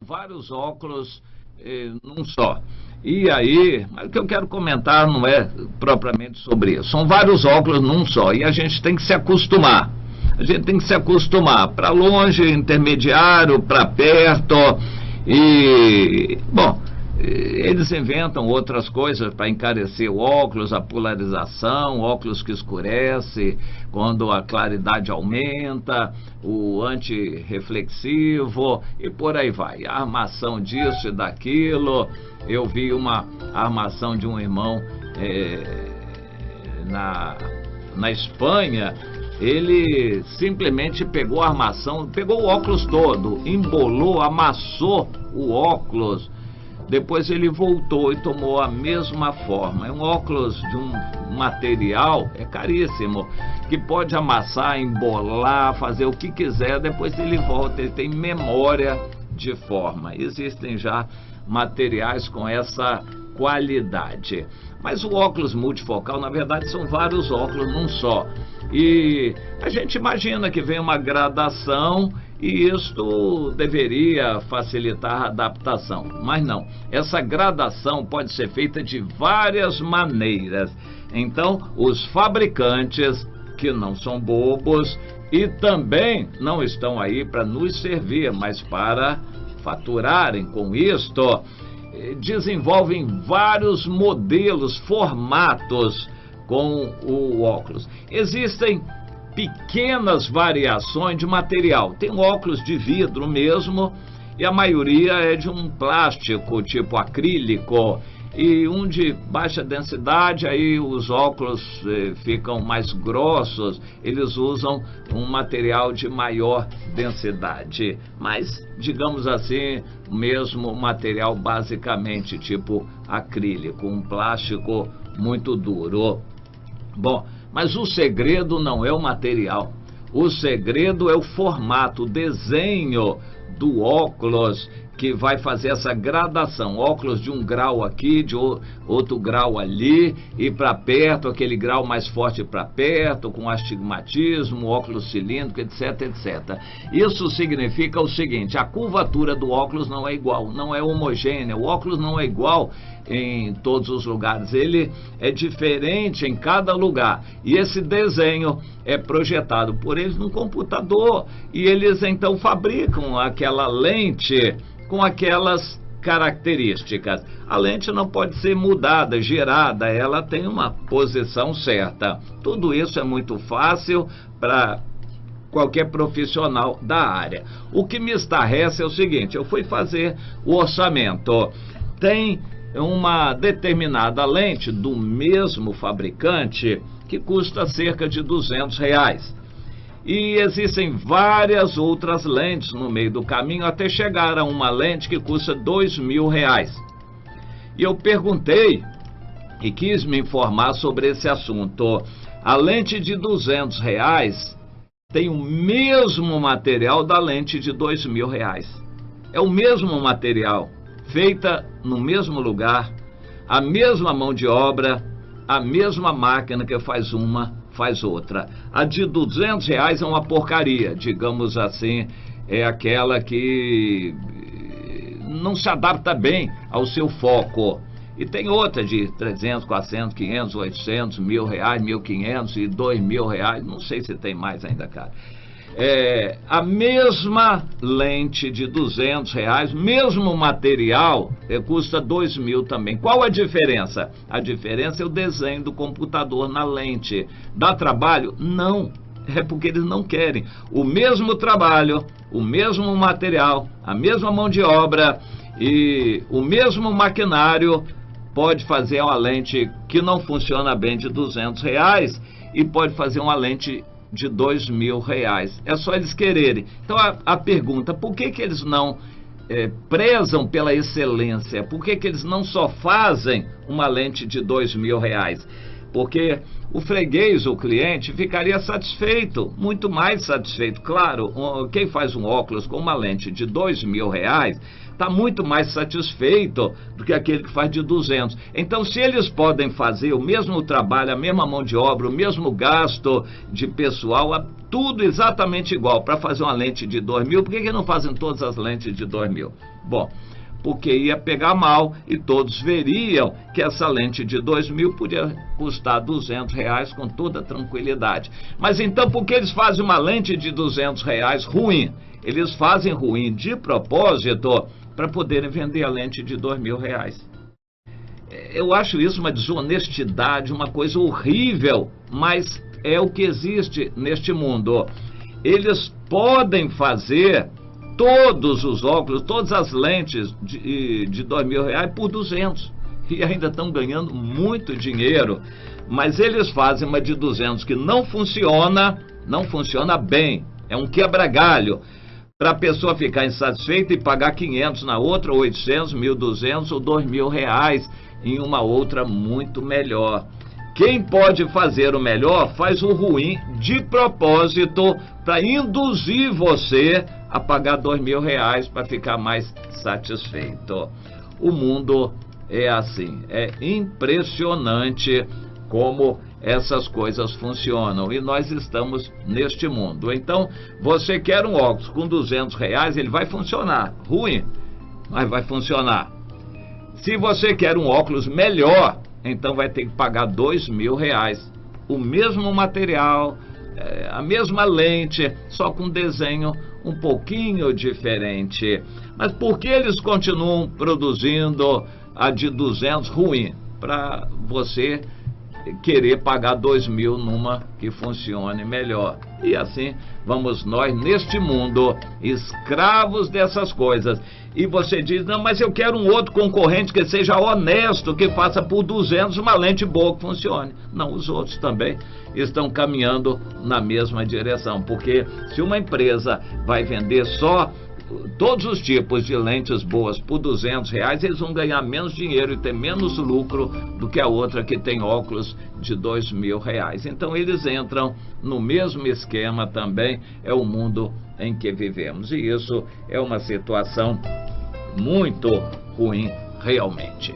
Vários óculos num só. E aí, mas o que eu quero comentar não é propriamente sobre isso. São vários óculos num só. E a gente tem que se acostumar. A gente tem que se acostumar para longe, intermediário, para perto. E, bom, eles inventam outras coisas para encarecer o óculos, a polarização, óculos que escurece quando a claridade aumenta, o antirreflexivo e por aí vai. A armação disso e daquilo. Eu vi uma armação de um irmão na Espanha. Ele simplesmente pegou a armação, pegou o óculos todo, embolou, amassou o óculos. Depois ele voltou e tomou a mesma forma. É um óculos de um material, é caríssimo, que pode amassar, embolar, fazer o que quiser. Depois ele volta, ele tem memória de forma. Existem já materiais com essa qualidade. Mas o óculos multifocal, na verdade, são vários óculos num só. E a gente imagina que vem uma gradação e isto deveria facilitar a adaptação. Mas não, essa gradação pode ser feita de várias maneiras. Então, os fabricantes, que não são bobos e também não estão aí para nos servir, mas para faturarem com isto, desenvolvem vários modelos, formatos com o óculos. Existem pequenas variações de material. Tem óculos de vidro mesmo, e a maioria é de um plástico tipo acrílico, e um de baixa densidade, aí os óculos ficam mais grossos, eles usam um material de maior densidade, mas digamos assim, mesmo material basicamente tipo acrílico, um plástico muito duro. Bom, mas o segredo não é o material, o segredo é o formato, o desenho do óculos, que vai fazer essa gradação, óculos de um grau aqui, de outro grau ali, e para perto, aquele grau mais forte para perto, com astigmatismo, óculos cilíndrico, etc, etc. Isso significa o seguinte: a curvatura do óculos não é igual, não é homogênea, o óculos não é igual em todos os lugares, ele é diferente em cada lugar, e esse desenho é projetado por eles no computador, e eles então fabricam aquela lente com aquelas características. A lente não pode ser mudada, girada, ela tem uma posição certa. Tudo isso é muito fácil para qualquer profissional da área. O que me estarrece é o seguinte: eu fui fazer o orçamento, tem uma determinada lente do mesmo fabricante que custa cerca de R$200. E existem várias outras lentes no meio do caminho até chegar a uma lente que custa R$2.000. E eu perguntei e quis me informar sobre esse assunto. A lente de R$200 tem o mesmo material da lente de R$2.000. É o mesmo material, feita no mesmo lugar, a mesma mão de obra, a mesma máquina que faz uma, faz outra. A de R$200 é uma porcaria, digamos assim, é aquela que não se adapta bem ao seu foco. E tem outra de 300, 400, 500, 800, R$1.000, 1.500 e R$2.000, não sei se tem mais ainda, cara. A mesma lente de R$200, mesmo material, custa R$2.000 também. Qual a diferença? A diferença é o desenho do computador na lente. Dá trabalho? Não. É porque eles não querem. O mesmo trabalho, o mesmo material, a mesma mão de obra e o mesmo maquinário pode fazer uma lente que não funciona bem de R$200 e pode fazer uma lente de R$2.000. É só eles quererem. Então a pergunta: por que eles não prezam pela excelência? Por que eles não só fazem uma lente de R$2.000? porque o freguês, o cliente, ficaria satisfeito, muito mais satisfeito. Claro, quem faz um óculos com uma lente de R$2.000 está muito mais satisfeito do que aquele que faz de 200. Então, se eles podem fazer o mesmo trabalho, a mesma mão de obra, o mesmo gasto de pessoal, tudo exatamente igual, para fazer uma lente de 2.000, por que não fazem todas as lentes de 2.000? Bom, porque ia pegar mal e todos veriam que essa lente de 2.000 podia custar R$200 com toda tranquilidade. Mas então, por que eles fazem uma lente de R$200 ruim? Eles fazem ruim de propósito para poderem vender a lente de R$2.000. Eu acho isso uma desonestidade, uma coisa horrível, mas é o que existe neste mundo. Eles podem fazer todos os óculos, todas as lentes de R$2.000 por 200 e ainda estão ganhando muito dinheiro, mas eles fazem uma de 200 que não funciona bem, é um quebra-galho, para a pessoa ficar insatisfeita e pagar 500 na outra, 800, 1.200 ou R$2.000 em uma outra muito melhor. Quem pode fazer o melhor faz o ruim de propósito para induzir você a pagar R$2.000 para ficar mais satisfeito. O mundo é assim, é impressionante como essas coisas funcionam e nós estamos neste mundo. Então, você quer um óculos com R$200, ele vai funcionar, ruim, mas vai funcionar. Se você quer um óculos melhor, então vai ter que pagar R$2.000, o mesmo material, a mesma lente, só com desenho um pouquinho diferente. Mas por que eles continuam produzindo a de 200 ruim? Para você querer pagar 2.000 numa que funcione melhor. E assim vamos nós neste mundo, escravos dessas coisas. E você diz, não, mas eu quero um outro concorrente que seja honesto, que faça por 200 uma lente boa que funcione. Não, os outros também estão caminhando na mesma direção, porque se uma empresa vai vender só todos os tipos de lentes boas por R$200, eles vão ganhar menos dinheiro e ter menos lucro do que a outra que tem óculos de R$2.000. Então eles entram no mesmo esquema também, é o mundo em que vivemos. E isso é uma situação muito ruim realmente.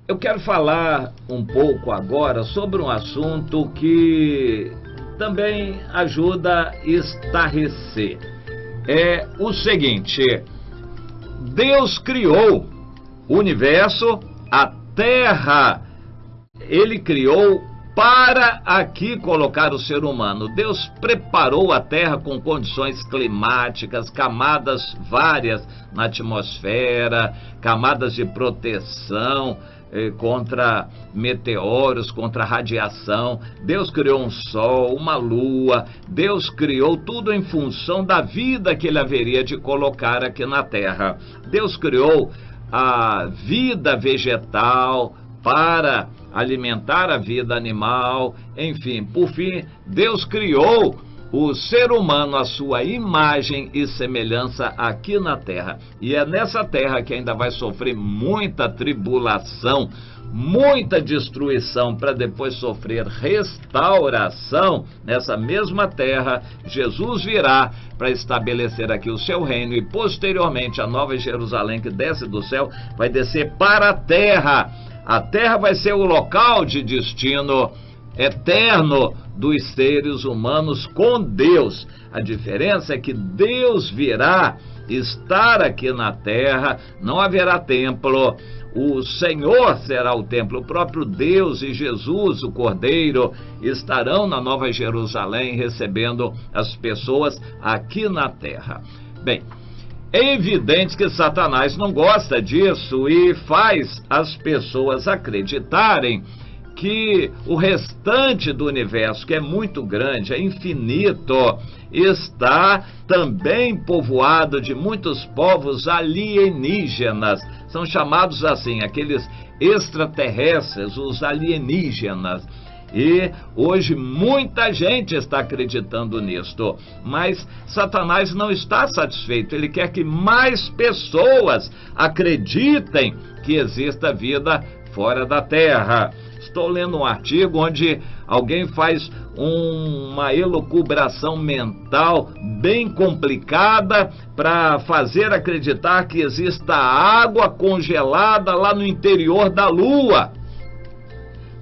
Eu quero falar um pouco agora sobre um assunto que também ajuda a estarrecer. É o seguinte: Deus criou o universo, a Terra, Ele criou para aqui colocar o ser humano. Deus preparou a Terra com condições climáticas, camadas várias na atmosfera, camadas de proteção contra meteoros, contra radiação. Deus criou um sol, uma lua. Deus criou tudo em função da vida que Ele haveria de colocar aqui na Terra. Deus criou a vida vegetal para alimentar a vida animal. Enfim, por fim, Deus criou o ser humano à sua imagem e semelhança aqui na Terra. E é nessa Terra que ainda vai sofrer muita tribulação, muita destruição, para depois sofrer restauração. Nessa mesma Terra, Jesus virá para estabelecer aqui o seu reino, e posteriormente a Nova Jerusalém, que desce do céu, vai descer para a Terra. A Terra vai ser o local de destino eterno dos seres humanos com Deus. A diferença é que Deus virá estar aqui na Terra, não haverá templo, o Senhor será o templo, o próprio Deus e Jesus, o Cordeiro, estarão na Nova Jerusalém recebendo as pessoas aqui na Terra. Bem, é evidente que Satanás não gosta disso e faz as pessoas acreditarem que o restante do universo, que é muito grande, é infinito, está também povoado de muitos povos alienígenas. São chamados assim, aqueles extraterrestres, os alienígenas. E hoje muita gente está acreditando nisto, mas Satanás não está satisfeito. Ele quer que mais pessoas acreditem que exista vida fora da Terra. Estou lendo um artigo onde alguém faz uma elucubração mental bem complicada para fazer acreditar que exista água congelada lá no interior da Lua.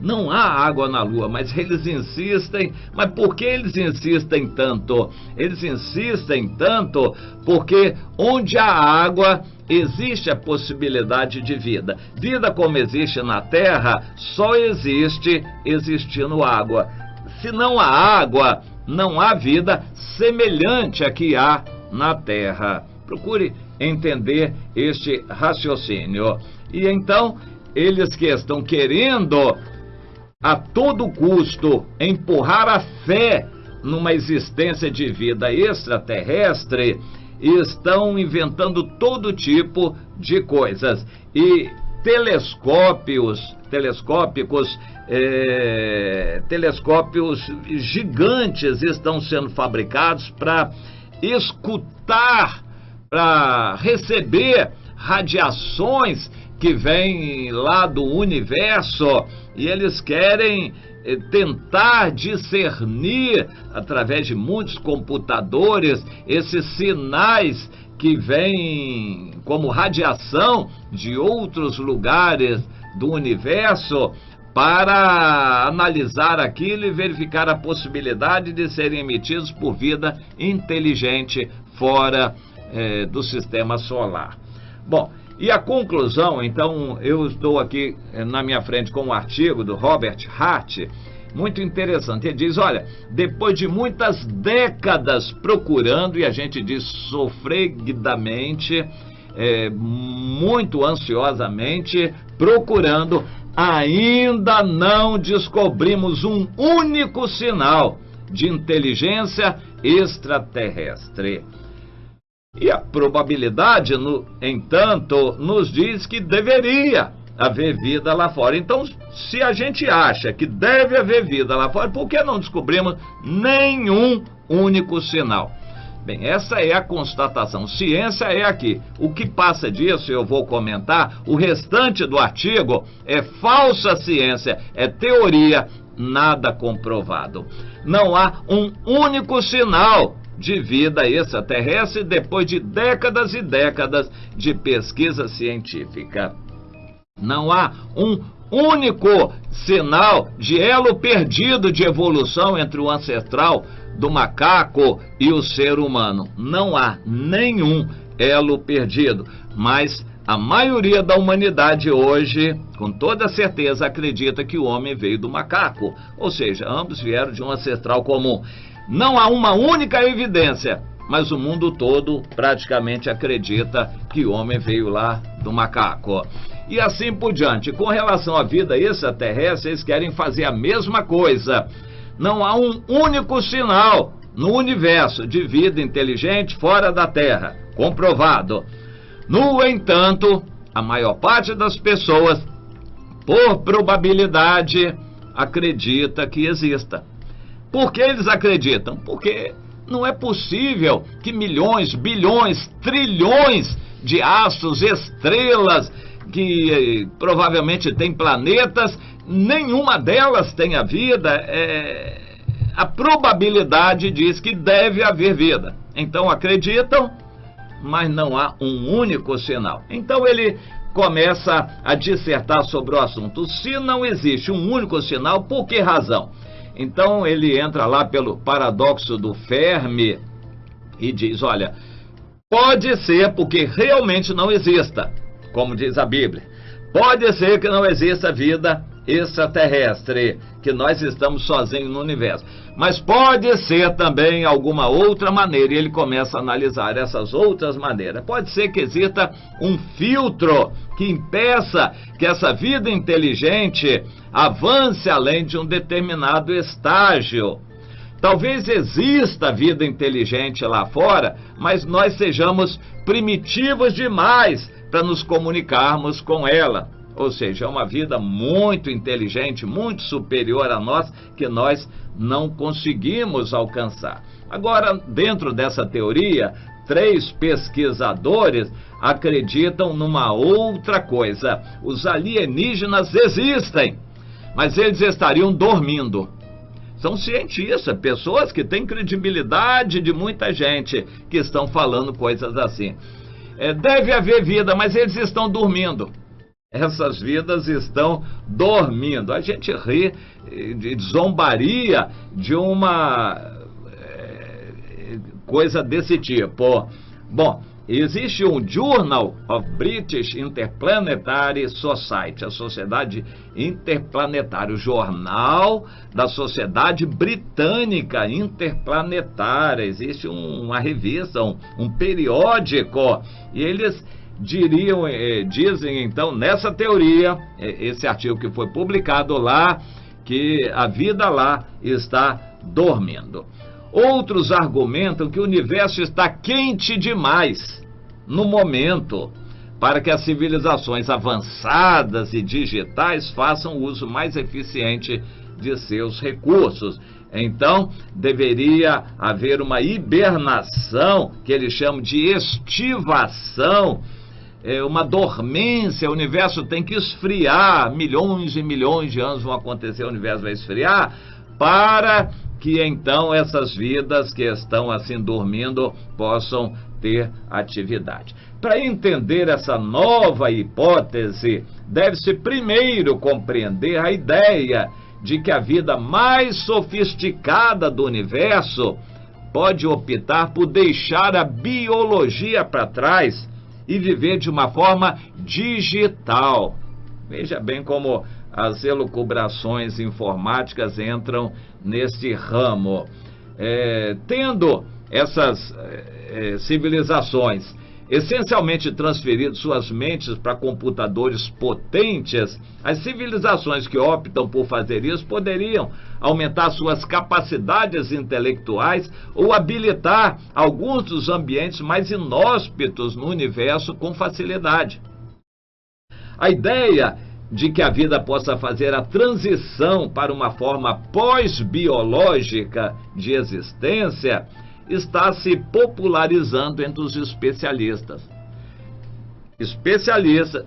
Não há água na Lua, mas eles insistem. Mas por que eles insistem tanto? Eles insistem tanto porque onde há água existe a possibilidade de vida. Vida como existe na Terra só existe existindo água. Se não há água, não há vida semelhante à que há na Terra. Procure entender este raciocínio. E então, eles que estão querendo a todo custo empurrar a fé numa existência de vida extraterrestre, estão inventando todo tipo de coisas. E telescópios gigantes estão sendo fabricados para escutar, para receber radiações que vêm lá do universo, e eles querem tentar discernir, através de muitos computadores, esses sinais que vêm como radiação de outros lugares do universo, para analisar aquilo e verificar a possibilidade de serem emitidos por vida inteligente fora do sistema solar. Bom, e a conclusão, então, eu estou aqui na minha frente com um artigo do Robert Hart, muito interessante. Ele diz, olha, depois de muitas décadas procurando, e a gente diz sofreguidamente, muito ansiosamente procurando, ainda não descobrimos um único sinal de inteligência extraterrestre. E a probabilidade, no entanto, nos diz que deveria haver vida lá fora. Então, se a gente acha que deve haver vida lá fora, por que não descobrimos nenhum único sinal? Bem, essa é a constatação. Ciência é aqui. O que passa disso, eu vou comentar. O restante do artigo é falsa ciência, é teoria, nada comprovado. Não há um único sinal de vida extraterrestre depois de décadas e décadas de pesquisa científica. Não há um único sinal de elo perdido de evolução entre o ancestral do macaco e o ser humano. Não há nenhum elo perdido, mas a maioria da humanidade hoje, com toda certeza, acredita que o homem veio do macaco, ou seja, ambos vieram de um ancestral comum. Não há uma única evidência, mas o mundo todo praticamente acredita que o homem veio lá do macaco. E assim por diante. Com relação à vida extraterrestre, eles querem fazer a mesma coisa. Não há um único sinal no universo de vida inteligente fora da Terra, comprovado. No entanto, a maior parte das pessoas, por probabilidade, acredita que exista. Por que eles acreditam? Porque não é possível que milhões, bilhões, trilhões de astros, estrelas, que provavelmente têm planetas, nenhuma delas tenha vida. A probabilidade diz que deve haver vida. Então acreditam, mas não há um único sinal. Então ele começa a dissertar sobre o assunto. Se não existe um único sinal, por que razão? Então ele entra lá pelo paradoxo do Fermi e diz, olha, pode ser porque realmente não exista, como diz a Bíblia. Pode ser que não exista vida extraterrestre, que nós estamos sozinhos no universo. Mas pode ser também alguma outra maneira, e ele começa a analisar essas outras maneiras. Pode ser que exista um filtro que impeça que essa vida inteligente avance além de um determinado estágio. Talvez exista vida inteligente lá fora, mas nós sejamos primitivos demais para nos comunicarmos com ela. Ou seja, é uma vida muito inteligente, muito superior a nós, que nós não conseguimos alcançar. Agora, dentro dessa teoria, 3 pesquisadores acreditam numa outra coisa. Os alienígenas existem, mas eles estariam dormindo. São cientistas, pessoas que têm credibilidade de muita gente, que estão falando coisas assim. Deve haver vida, mas eles estão dormindo. Essas vidas estão dormindo. A gente ri de zombaria de uma coisa desse tipo. Bom, existe um Journal of British Interplanetary Society, a Sociedade Interplanetária, o Jornal da Sociedade Britânica Interplanetária. Existe uma revista, um periódico, e eles dizem então, nessa teoria, esse artigo que foi publicado lá, que a vida lá está dormindo. Outros argumentam que o universo está quente demais no momento para que as civilizações avançadas e digitais façam uso mais eficiente de seus recursos. Então, deveria haver uma hibernação, que eles chamam de estivação, uma dormência. O universo tem que esfriar, milhões e milhões de anos vão acontecer, o universo vai esfriar, para que então essas vidas que estão assim dormindo possam ter atividade. Para entender essa nova hipótese, deve-se primeiro compreender a ideia de que a vida mais sofisticada do universo pode optar por deixar a biologia para trás e viver de uma forma digital. Veja bem como as elucubrações informáticas entram nesse ramo. Tendo essas civilizações essencialmente transferido suas mentes para computadores potentes, as civilizações que optam por fazer isso poderiam aumentar suas capacidades intelectuais ou habilitar alguns dos ambientes mais inóspitos no universo com facilidade. A ideia de que a vida possa fazer a transição para uma forma pós-biológica de existência está se popularizando entre os especialistas. Especialistas,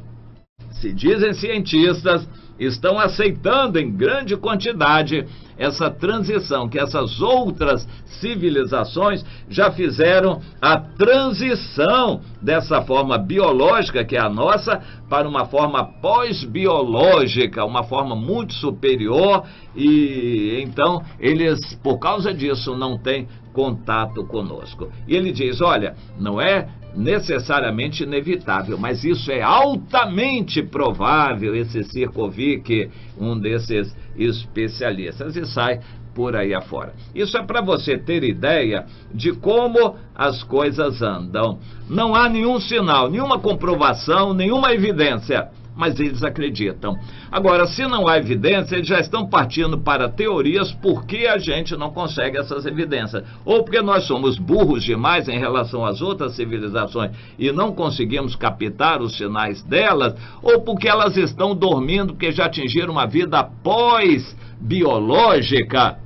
se dizem cientistas, estão aceitando em grande quantidade essa transição, que essas outras civilizações já fizeram a transição dessa forma biológica, que é a nossa, para uma forma pós-biológica, uma forma muito superior, e então eles, por causa disso, não têm contato conosco. E ele diz, olha, não é necessariamente inevitável, mas isso é altamente provável, esse Cirkovic, um desses especialistas, e sai por aí afora. Isso é para você ter ideia de como as coisas andam. Não há nenhum sinal, nenhuma comprovação, nenhuma evidência, mas eles acreditam. Agora, se não há evidência, eles já estão partindo para teorias por que a gente não consegue essas evidências. Ou porque nós somos burros demais em relação às outras civilizações e não conseguimos captar os sinais delas, ou porque elas estão dormindo, porque já atingiram uma vida pós-biológica.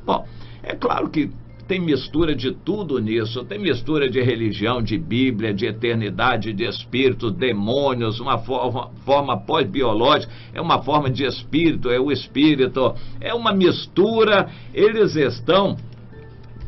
Bom, é claro que tem mistura de tudo nisso, tem mistura de religião, de Bíblia, de eternidade, de espíritos, demônios, uma forma pós-biológica, é uma forma de espírito, é o espírito, é uma mistura. Eles estão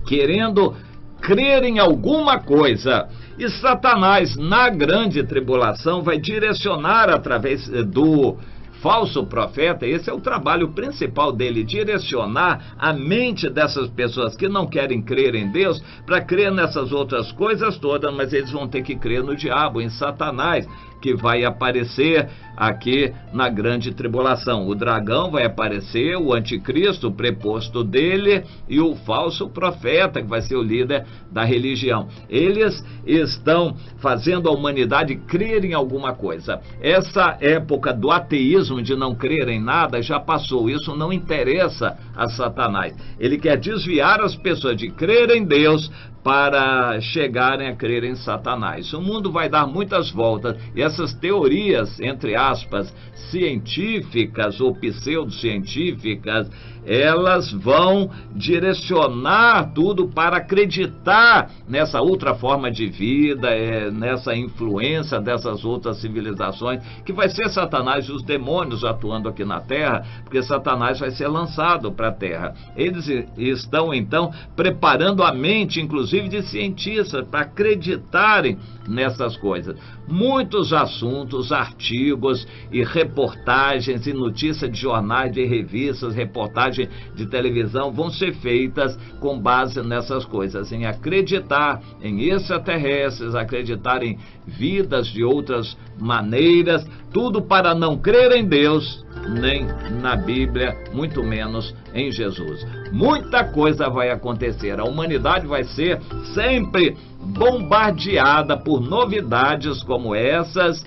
querendo crer em alguma coisa. E Satanás, na grande tribulação, vai direcionar através do falso profeta. Esse é o trabalho principal dele, direcionar a mente dessas pessoas que não querem crer em Deus para crer nessas outras coisas todas, mas eles vão ter que crer no diabo, em Satanás, que vai aparecer aqui na grande tribulação. O dragão vai aparecer, o anticristo, o preposto dele, e o falso profeta, que vai ser o líder da religião. Eles estão fazendo a humanidade crer em alguma coisa. Essa época do ateísmo, de não crer em nada, já passou. Isso não interessa a Satanás. Ele quer desviar as pessoas de crer em Deus para chegarem a crer em Satanás. O mundo vai dar muitas voltas e essas teorias, entre aspas, científicas ou pseudocientíficas, elas vão direcionar tudo para acreditar nessa outra forma de vida, nessa influência dessas outras civilizações, que vai ser Satanás e os demônios atuando aqui na Terra, porque Satanás vai ser lançado para a Terra. Eles estão, então, preparando a mente, inclusive de cientistas, para acreditarem nessas coisas. Muitos assuntos, artigos e reportagens e notícias de jornais, de revistas, reportagens de televisão vão ser feitas com base nessas coisas, em acreditar em extraterrestres, acreditar em vidas de outras maneiras, tudo para não crer em Deus, nem na Bíblia, muito menos em Jesus. Muita coisa vai acontecer, a humanidade vai ser sempre bombardeada por novidades como essas,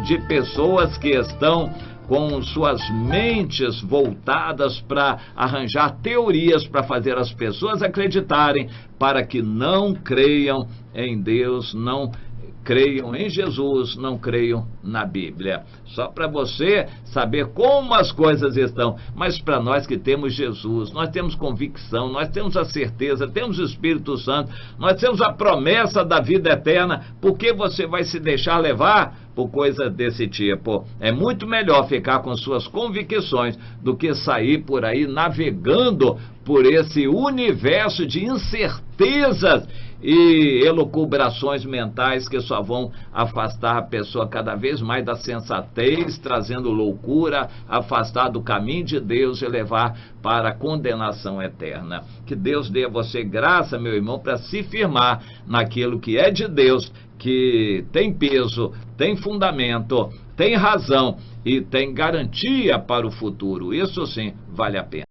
de pessoas que estão com suas mentes voltadas para arranjar teorias para fazer as pessoas acreditarem, para que não creiam em Deus, não creiam em Jesus, não creiam na Bíblia. Só para você saber como as coisas estão. Mas para nós que temos Jesus, nós temos convicção, nós temos a certeza, temos o Espírito Santo, nós temos a promessa da vida eterna. Por que você vai se deixar levar por coisa desse tipo? É muito melhor ficar com suas convicções do que sair por aí navegando por esse universo de incertezas e elucubrações mentais que só vão afastar a pessoa cada vez mais da sensatez, trazendo loucura, afastar do caminho de Deus e levar para a condenação eterna. Que Deus dê a você graça, meu irmão, para se firmar naquilo que é de Deus, que tem peso, tem fundamento, tem razão e tem garantia para o futuro. Isso sim vale a pena.